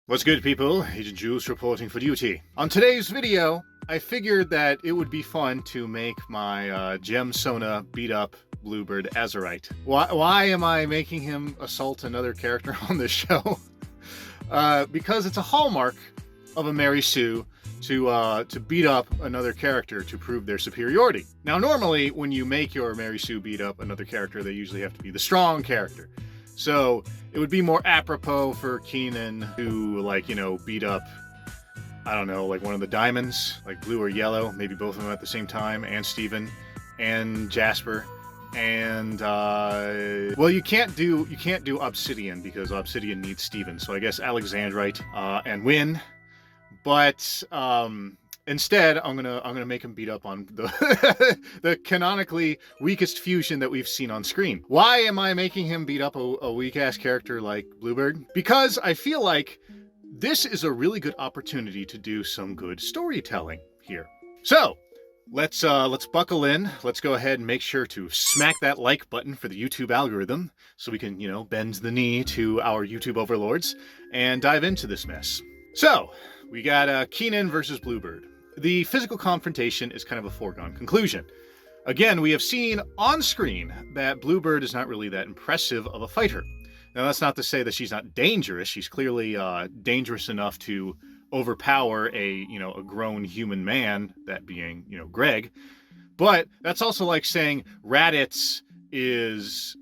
What's good, people? Agent Jules reporting for duty. On today's video, I figured that it would be fun to make my Gemsona beat up Bluebird Azurite. Why am I making him assault another character on this show? Because it's a hallmark of a Mary Sue to beat up another character to prove their superiority. Now, normally, when you make your Mary Sue beat up another character, they usually have to be the strong character. So it would be more apropos for Kenan to, beat up, I don't know, like one of the diamonds, like blue or yellow, maybe both of them at the same time, and Steven, and Jasper. And, well, you can't do Obsidian, because Obsidian needs Steven, so I guess Alexandrite, and win. But, instead, I'm gonna make him beat up on the the canonically weakest fusion that we've seen on screen. Why am I making him beat up a weak-ass character like Bluebird? Because I feel like this is a really good opportunity to do some good storytelling here. So let's buckle in. Let's go ahead and make sure to smack that like button for the YouTube algorithm so we can, bend the knee to our YouTube overlords and dive into this mess. So we got Kenan versus Bluebird. The physical confrontation is kind of a foregone conclusion. Again, we have seen on screen that Bluebird is not really that impressive of a fighter. Now, that's not to say that she's not dangerous. She's clearly dangerous enough to overpower a grown human man, that being, Greg. But that's also like saying Raditz is,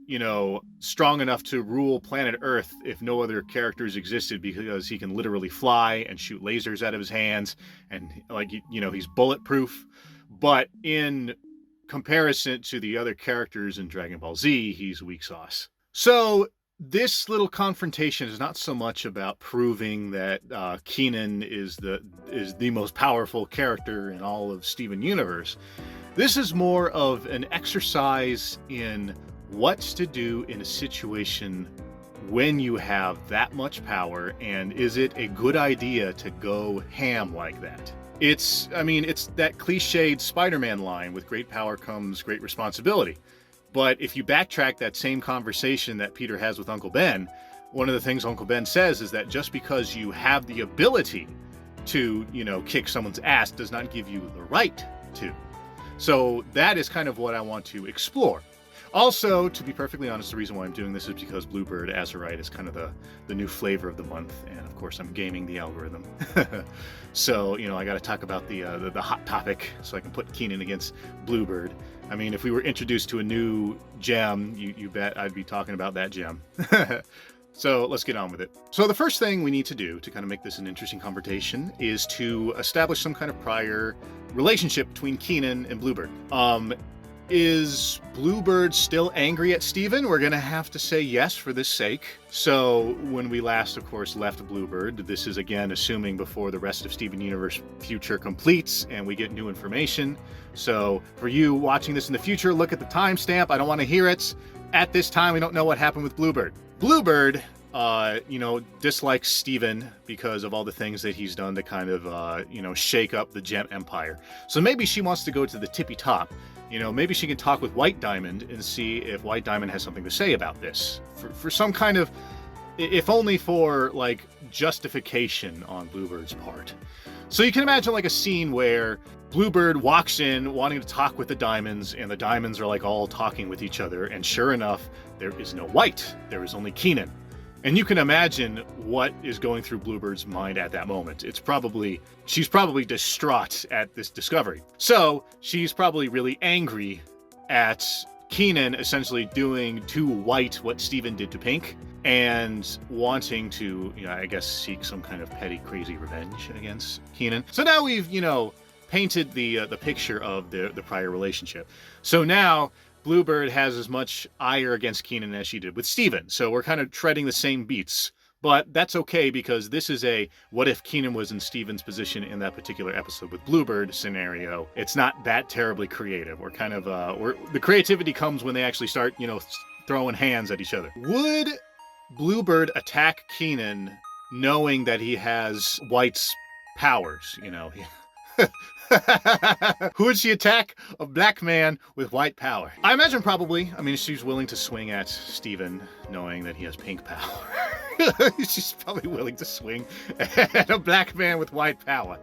strong enough to rule planet Earth if no other characters existed, because he can literally fly and shoot lasers out of his hands, and he's bulletproof. But in comparison to the other characters in Dragon Ball Z, he's weak sauce. So this little confrontation is not so much about proving that Kenan is the most powerful character in all of Steven Universe. This is more of an exercise in what to do in a situation when you have that much power, and is it a good idea to go ham like that? It's that cliched Spider-Man line, with great power comes great responsibility. But if you backtrack that same conversation that Peter has with Uncle Ben, one of the things Uncle Ben says is that just because you have the ability to, kick someone's ass does not give you the right to. So that is kind of what I want to explore. Also, to be perfectly honest, the reason why I'm doing this is because Bluebird Azurite is kind of the new flavor of the month, and of course I'm gaming the algorithm. So, I got to talk about the hot topic, so I can put Kenan against Bluebird. I mean, if we were introduced to a new gem, you bet I'd be talking about that gem. So let's get on with it. So the first thing we need to do to kind of make this an interesting conversation is to establish some kind of prior relationship between Kenan and Bluebird. Is Bluebird still angry at Steven? We're gonna have to say yes for this sake. So when we last, of course, left Bluebird, this is again assuming before the rest of Steven Universe future completes and we get new information. So for you watching this in the future, look at the timestamp. I don't want to hear it. At this time, we don't know what happened with Bluebird. Bluebird, dislikes Steven because of all the things that he's done to kind of, shake up the Gem Empire. So maybe she wants to go to the tippy top. Maybe she can talk with White Diamond and see if White Diamond has something to say about this. For some kind of, if only for, justification on Bluebird's part. So you can imagine, a scene where Bluebird walks in wanting to talk with the Diamonds, and the Diamonds are, all talking with each other, and sure enough, there is no White. There is only Kenan. And you can imagine what is going through Bluebird's mind at that moment. She's probably distraught at this discovery. So she's probably really angry at Kenan essentially doing to White what Steven did to Pink, and wanting to, I guess, seek some kind of petty, crazy revenge against Kenan. So now we've, painted the picture of the prior relationship. So now Bluebird has as much ire against Kenan as she did with Steven. So we're kind of treading the same beats. But that's okay, because this is a what if Kenan was in Steven's position in that particular episode with Bluebird scenario. It's not that terribly creative. We're kind of, the creativity comes when they actually start, throwing hands at each other. Would Bluebird attack Kenan knowing that he has White's powers, Who would she attack? A black man with white power. I imagine probably. I mean, she's willing to swing at Steven knowing that he has pink power. She's probably willing to swing at a black man with white power.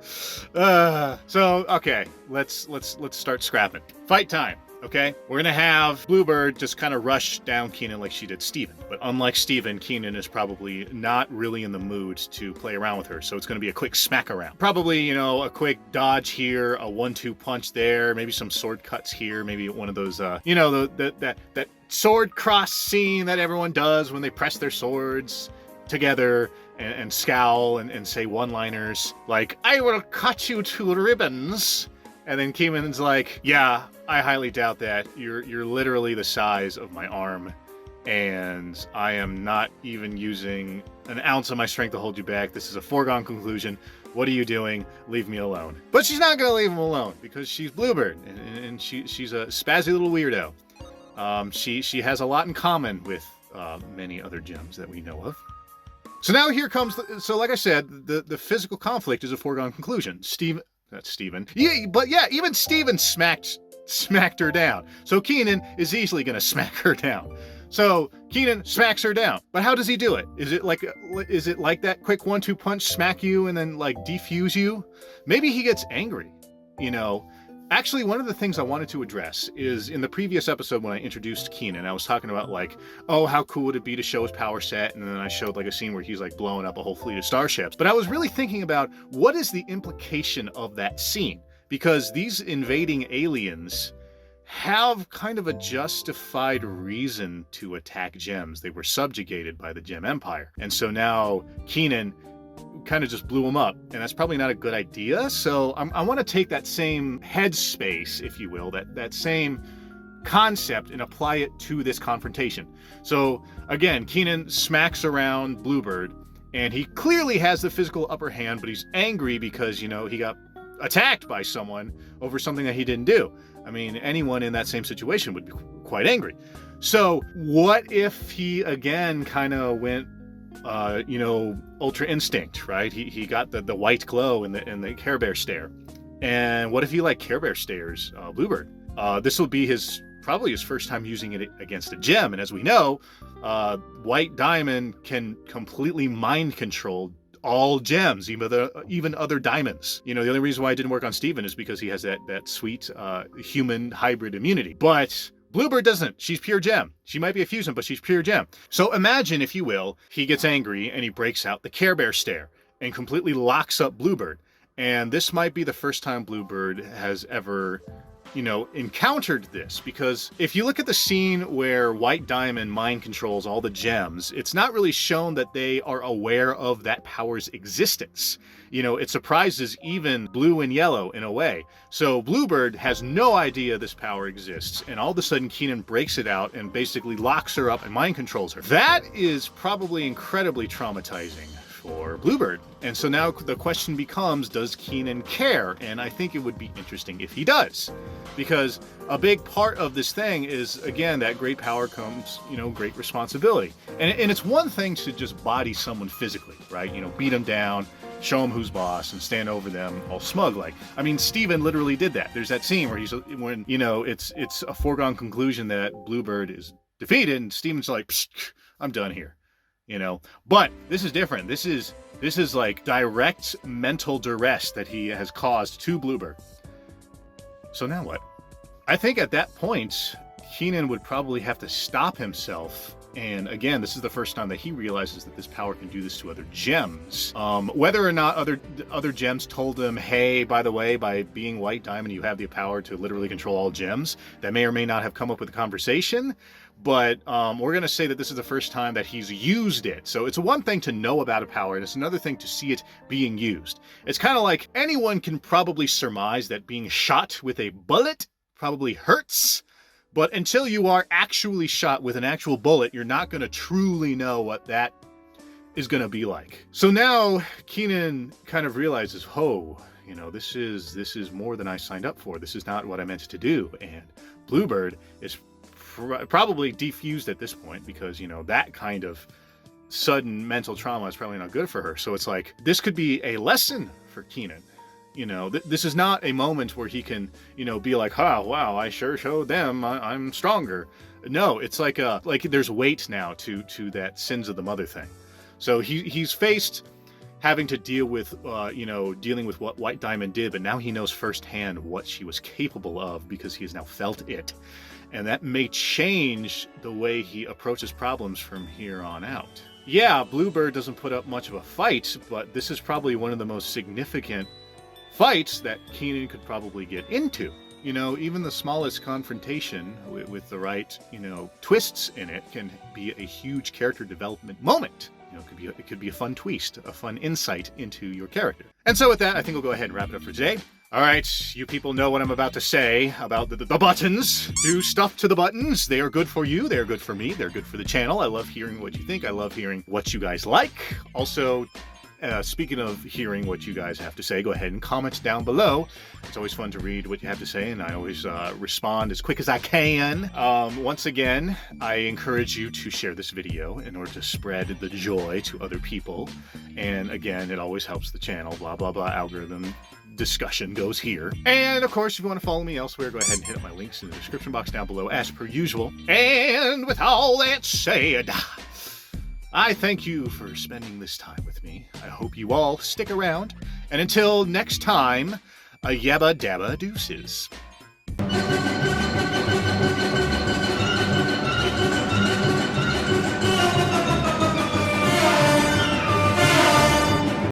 So okay, let's start scrapping. Fight time. Okay, we're gonna have Bluebird just kind of rush down Kenan like she did Steven. But unlike Steven, Kenan is probably not really in the mood to play around with her. So it's gonna be a quick smack around. Probably, you know, a quick dodge here, a 1-2 punch there, maybe some sword cuts here, maybe one of those, you know, that sword cross scene that everyone does when they press their swords together and scowl and say one-liners like, "I will cut you to ribbons." And then Kenan's like, "Yeah, I highly doubt that. You're literally the size of my arm, and I am not even using an ounce of my strength to hold you back. This is a foregone conclusion. What are you doing? Leave me alone." But she's not gonna leave him alone because she's Bluebird, and she's a spazzy little weirdo. She has a lot in common with many other gems that we know of. So now here comes, so like I said, the physical conflict is a foregone conclusion. That's Steven. Yeah, but yeah, even Steven smacked her down. So Kenan is easily going to smack her down. So Kenan smacks her down. But how does he do it? Is it like that quick 1-2 punch, smack you and then like defuse you? Maybe he gets angry, you know. Actually, one of the things I wanted to address is in the previous episode when I introduced Kenan, I was talking about like, oh, how cool would it be to show his power set? And then I showed like a scene where he's like blowing up a whole fleet of starships. But I was really thinking about what is the implication of that scene? Because these invading aliens have kind of a justified reason to attack gems. They were subjugated by the Gem Empire. And so now Kenan kind of just blew him up, and that's probably not a good idea. So I want to take that same headspace, if you will, that same concept and apply it to this confrontation. So again, Kenan smacks around Bluebird, and he clearly has the physical upper hand, but he's angry because, you know, he got attacked by someone over something that he didn't do. I mean, anyone in that same situation would be quite angry. So what if he again kind of went you know, Ultra Instinct, right? He got the white glow in the Care Bear stare. And what if he like Care Bear stares Bluebird? This will be probably his first time using it against a gem. And as we know, White Diamond can completely mind control all gems, even other diamonds. You know, the only reason why it didn't work on Steven is because he has that sweet human hybrid immunity. But Bluebird doesn't. She's pure gem. She might be a fusion, but she's pure gem. So imagine, if you will, he gets angry and he breaks out the Care Bear stare and completely locks up Bluebird. And this might be the first time Bluebird has ever, you know, encountered this. Because if you look at the scene where White Diamond mind controls all the gems, it's not really shown that they are aware of that power's existence. You know, it surprises even Blue and Yellow in a way. So Bluebird has no idea this power exists, and all of a sudden Kenan breaks it out and basically locks her up and mind controls her. That is probably incredibly traumatizing for Bluebird. And so now the question becomes, does Kenan care? And I think it would be interesting if he does. Because a big part of this thing is, again, that great power comes, you know, great responsibility. And it's one thing to just body someone physically, right? You know, beat them down, show them who's boss, and stand over them all smug like. I mean, Steven literally did that. There's that scene where when you know, it's a foregone conclusion that Bluebird is defeated, and Steven's like, psst, I'm done here. You know, but this is different. This is like direct mental duress that he has caused to Bluebird. So now what? I think at that point, Kenan would probably have to stop himself. And again, this is the first time that he realizes that this power can do this to other gems. Whether or not other gems told him, hey, by the way, by being White Diamond, you have the power to literally control all gems. That may or may not have come up with a conversation. But we're going to say that this is the first time that he's used it. So it's one thing to know about a power, and it's another thing to see it being used. It's kind of like anyone can probably surmise that being shot with a bullet probably hurts. But until you are actually shot with an actual bullet, you're not going to truly know what that is going to be like. So now Kenan kind of realizes, oh, you know, this is more than I signed up for. This is not what I meant to do. And Bluebird is probably defused at this point because, you know, that kind of sudden mental trauma is probably not good for her. So it's like, this could be a lesson for Kenan. You know, this is not a moment where he can, you know, be like, oh, wow, I sure showed them I'm stronger. No, it's like there's weight now to that sins of the mother thing. So he's faced having to deal with, dealing with what White Diamond did, but now he knows firsthand what she was capable of because he has now felt it. And that may change the way he approaches problems from here on out. Yeah, Bluebird doesn't put up much of a fight, but this is probably one of the most significant fights that Kenan could probably get into. You know, even the smallest confrontation with the right, twists in it can be a huge character development moment. You know, it could be a fun twist, a fun insight into your character. And so with that, I think we'll go ahead and wrap it up for today. All right, you people know what I'm about to say about the buttons. Do stuff to the buttons. They are good for you. They're good for me. They're good for the channel. I love hearing what you think. I love hearing what you guys like. Also, speaking of hearing what you guys have to say, go ahead and comment down below. It's always fun to read what you have to say, and I always respond as quick as I can. Once again, I encourage you to share this video in order to spread the joy to other people. And again, it always helps the channel. Blah, blah, blah. Algorithm discussion goes here. And of course, if you want to follow me elsewhere, go ahead and hit up my links in the description box down below as per usual. And with all that said, I thank you for spending this time with me. I hope you all stick around. And until next time, a yabba dabba deuces.